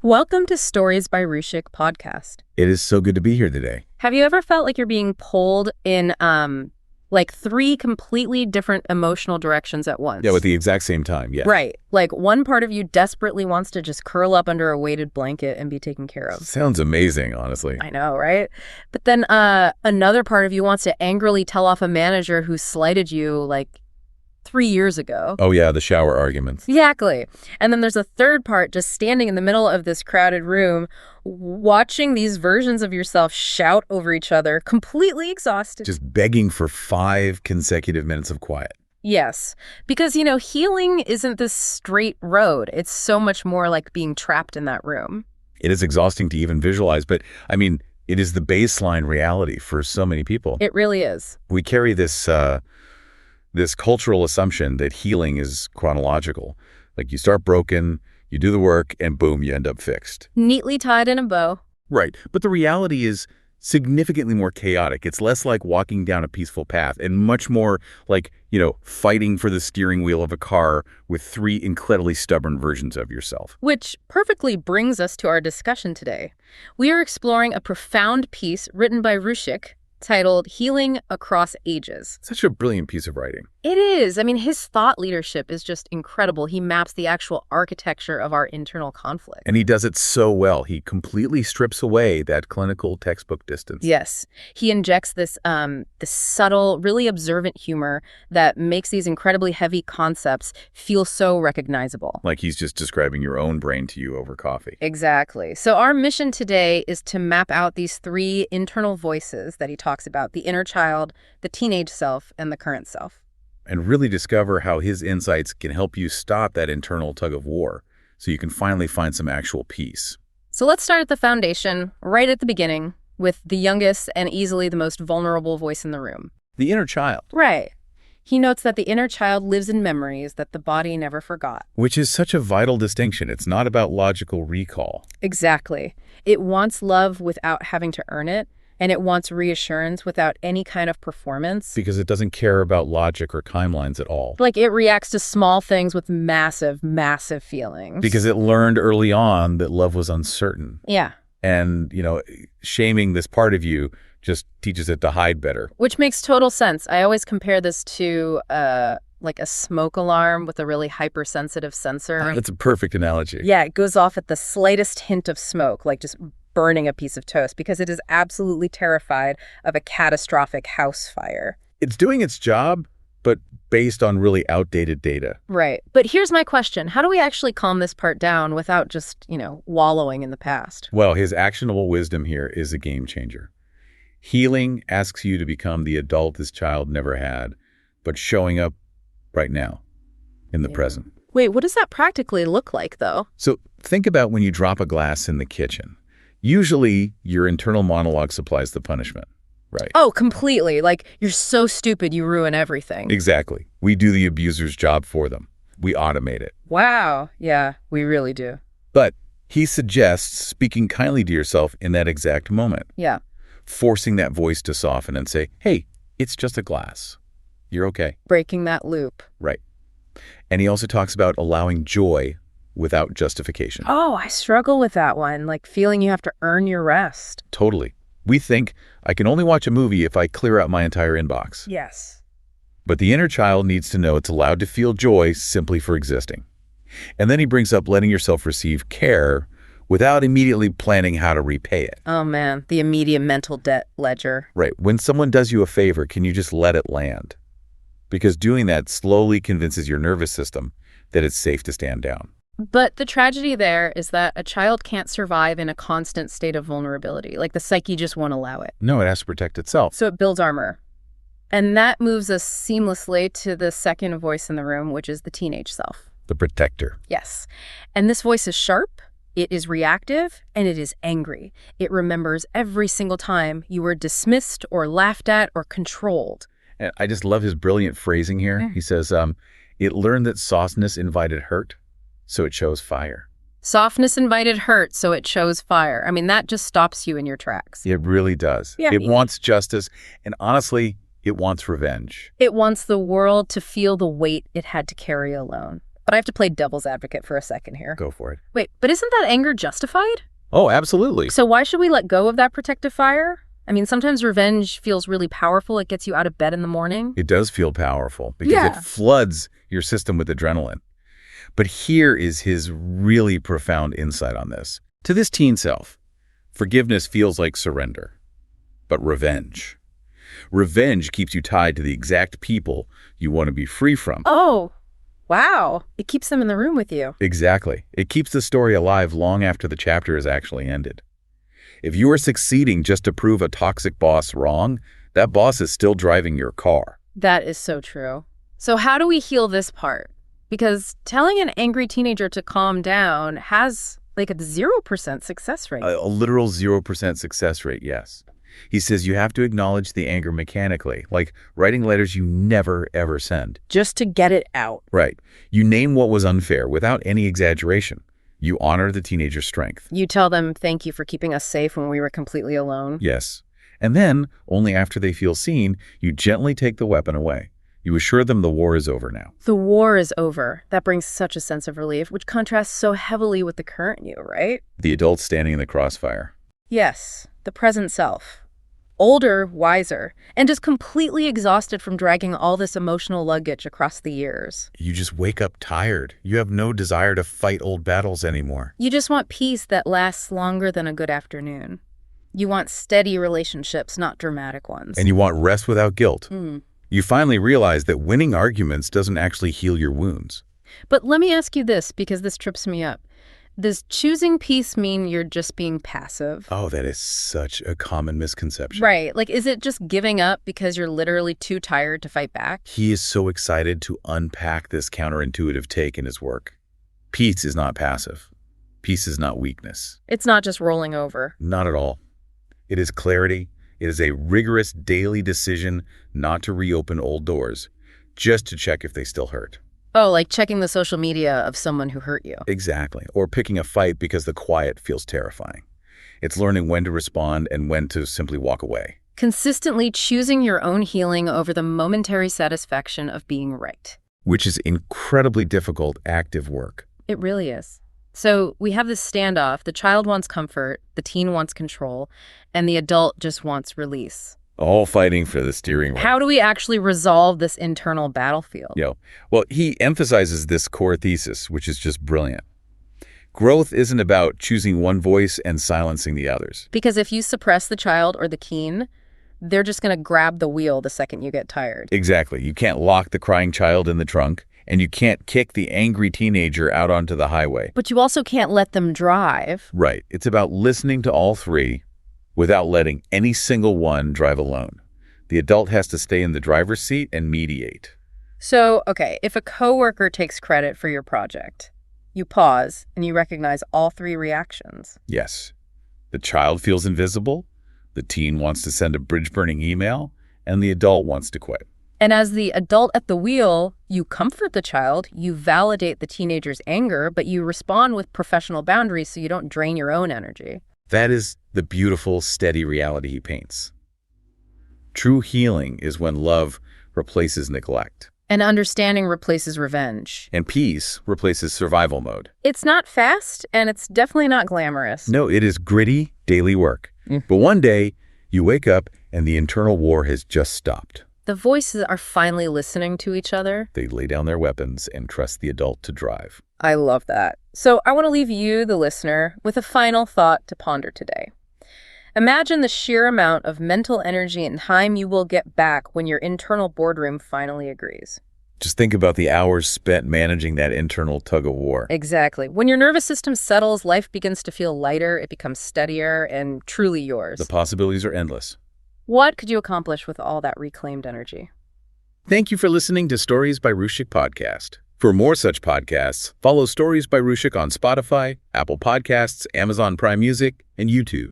Welcome to Stories by Rushik podcast. It is so good to be here today. Have you ever felt like you're being pulled in like three completely different emotional directions at once? Yeah, at the exact same time, yeah. Right. Like one part of you desperately wants to just curl up under a weighted blanket and be taken care of. Sounds amazing, honestly. I know, right? But then another part of you wants to angrily tell off a manager who slighted you like 3 years ago. Oh yeah, the shower arguments. Exactly. And then there's a third part just standing in the middle of this crowded room, watching these versions of yourself shout over each other, completely exhausted. Just begging for 5 consecutive minutes of quiet. Yes. Because, healing isn't this straight road. It's so much more like being trapped in that room. It is exhausting to even visualize, but I mean, it is the baseline reality for so many people. It really is. We carry this cultural assumption that healing is chronological. Like you start broken, you do the work, and boom, you end up fixed. Neatly tied in a bow. Right. But the reality is significantly more chaotic. It's less like walking down a peaceful path and much more like, fighting for the steering wheel of a car with 3 incredibly stubborn versions of yourself. Which perfectly brings us to our discussion today. We are exploring a profound piece written by Rushik titled Healing Across Ages. Such a brilliant piece of writing. It is. I mean, his thought leadership is just incredible. He maps the actual architecture of our internal conflict. And he does it so well. He completely strips away that clinical textbook distance. Yes. He injects this subtle, really observant humor that makes these incredibly heavy concepts feel so recognizable. Like he's just describing your own brain to you over coffee. Exactly. So our mission today is to map out these 3 internal voices that he talks about: the inner child, the teenage self, and the current self. And really discover how his insights can help you stop that internal tug of war so you can finally find some actual peace. So let's start at the foundation, right at the beginning, with the youngest and easily the most vulnerable voice in the room. The inner child. Right. He notes that the inner child lives in memories that the body never forgot. Which is such a vital distinction. It's not about logical recall. Exactly. It wants love without having to earn it. And it wants reassurance without any kind of performance. Because it doesn't care about logic or timelines at all. Like it reacts to small things with massive, massive feelings. Because it learned early on that love was uncertain. Yeah. And, shaming this part of you just teaches it to hide better. Which makes total sense. I always compare this to like a smoke alarm with a really hypersensitive sensor. That's a perfect analogy. Yeah, it goes off at the slightest hint of smoke, like just burning a piece of toast, because it is absolutely terrified of a catastrophic house fire. It's doing its job, but based on really outdated data. Right. But here's my question. How do we actually calm this part down without just, wallowing in the past? Well, his actionable wisdom here is a game changer. Healing asks you to become the adult this child never had, but showing up right now, in the present. Wait, what does that practically look like, though? So think about when you drop a glass in the kitchen. Usually, your internal monologue supplies the punishment, right? Oh, completely. Like, you're so stupid, you ruin everything. Exactly. We do the abuser's job for them. We automate it. Wow. Yeah, we really do. But he suggests speaking kindly to yourself in that exact moment. Yeah. Forcing that voice to soften and say, hey, it's just a glass. You're okay. Breaking that loop. Right. And he also talks about allowing joy without justification. Oh, I struggle with that one, like feeling you have to earn your rest. Totally. We think, I can only watch a movie if I clear out my entire inbox. Yes. But the inner child needs to know it's allowed to feel joy simply for existing. And then he brings up letting yourself receive care without immediately planning how to repay it. Oh man, the immediate mental debt ledger. Right. When someone does you a favor, can you just let it land? Because doing that slowly convinces your nervous system that it's safe to stand down. But the tragedy there is that a child can't survive in a constant state of vulnerability. Like the psyche just won't allow it. No, it has to protect itself. So it builds armor. And that moves us seamlessly to the second voice in the room, which is the teenage self. The protector. Yes. And this voice is sharp, it is reactive, and it is angry. It remembers every single time you were dismissed or laughed at or controlled. And I just love his brilliant phrasing here. He says, it learned that softness invited hurt, so it chose fire. Softness invited hurt, so it chose fire. I mean, that just stops you in your tracks. It really does. Yeah. It wants justice, and honestly, it wants revenge. It wants the world to feel the weight it had to carry alone. But I have to play devil's advocate for a second here. Go for it. Wait, but isn't that anger justified? Oh, absolutely. So why should we let go of that protective fire? I mean, sometimes revenge feels really powerful. It gets you out of bed in the morning. It does feel powerful because it floods your system with adrenaline. But here is his really profound insight on this. To this teen self, forgiveness feels like surrender. But revenge keeps you tied to the exact people you want to be free from. Oh, wow. It keeps them in the room with you. Exactly. It keeps the story alive long after the chapter is actually ended. If you are succeeding just to prove a toxic boss wrong, that boss is still driving your car. That is so true. So how do we heal this part? Because telling an angry teenager to calm down has like a 0% success rate. A literal 0% success rate, yes. He says you have to acknowledge the anger mechanically, like writing letters you never, ever send. Just to get it out. Right. You name what was unfair without any exaggeration. You honor the teenager's strength. You tell them thank you for keeping us safe when we were completely alone. Yes. And then, only after they feel seen, you gently take the weapon away. You assure them the war is over now. The war is over. That brings such a sense of relief, which contrasts so heavily with the current you, right? The adult standing in the crossfire. Yes, the present self. Older, wiser, and just completely exhausted from dragging all this emotional luggage across the years. You just wake up tired. You have no desire to fight old battles anymore. You just want peace that lasts longer than a good afternoon. You want steady relationships, not dramatic ones. And you want rest without guilt. You finally realize that winning arguments doesn't actually heal your wounds. But let me ask you this, because this trips me up. Does choosing peace mean you're just being passive? Oh, that is such a common misconception. Right. Like, is it just giving up because you're literally too tired to fight back? He is so excited to unpack this counterintuitive take in his work. Peace is not passive. Peace is not weakness. It's not just rolling over. Not at all. It is clarity. It is a rigorous daily decision not to reopen old doors, just to check if they still hurt. Oh, like checking the social media of someone who hurt you. Exactly. Or picking a fight because the quiet feels terrifying. It's learning when to respond and when to simply walk away. Consistently choosing your own healing over the momentary satisfaction of being right. Which is incredibly difficult, active work. It really is. So we have this standoff. The child wants comfort, the teen wants control, and the adult just wants release. All fighting for the steering wheel. How do we actually resolve this internal battlefield? Well, he emphasizes this core thesis, which is just brilliant. Growth isn't about choosing one voice and silencing the others. Because if you suppress the child or the teen, they're just going to grab the wheel the second you get tired. Exactly. You can't lock the crying child in the trunk, and you can't kick the angry teenager out onto the highway. But you also can't let them drive. Right. It's about listening to all three without letting any single one drive alone. The adult has to stay in the driver's seat and mediate. So, okay, if a coworker takes credit for your project, you pause and you recognize all three reactions. Yes. The child feels invisible, the teen wants to send a bridge-burning email, and the adult wants to quit. And as the adult at the wheel, you comfort the child, you validate the teenager's anger, but you respond with professional boundaries so you don't drain your own energy. That is the beautiful, steady reality he paints. True healing is when love replaces neglect. And understanding replaces revenge. And peace replaces survival mode. It's not fast, and it's definitely not glamorous. No, it is gritty, daily work. But one day, you wake up and the internal war has just stopped. The voices are finally listening to each other. They lay down their weapons and trust the adult to drive. I love that. So I want to leave you, the listener, with a final thought to ponder today. Imagine the sheer amount of mental energy and time you will get back when your internal boardroom finally agrees. Just think about the hours spent managing that internal tug-of-war. Exactly. When your nervous system settles, life begins to feel lighter, it becomes steadier and truly yours. The possibilities are endless. What could you accomplish with all that reclaimed energy? Thank you for listening to Stories by Rushik podcast. For more such podcasts, follow Stories by Rushik on Spotify, Apple Podcasts, Amazon Prime Music, and YouTube.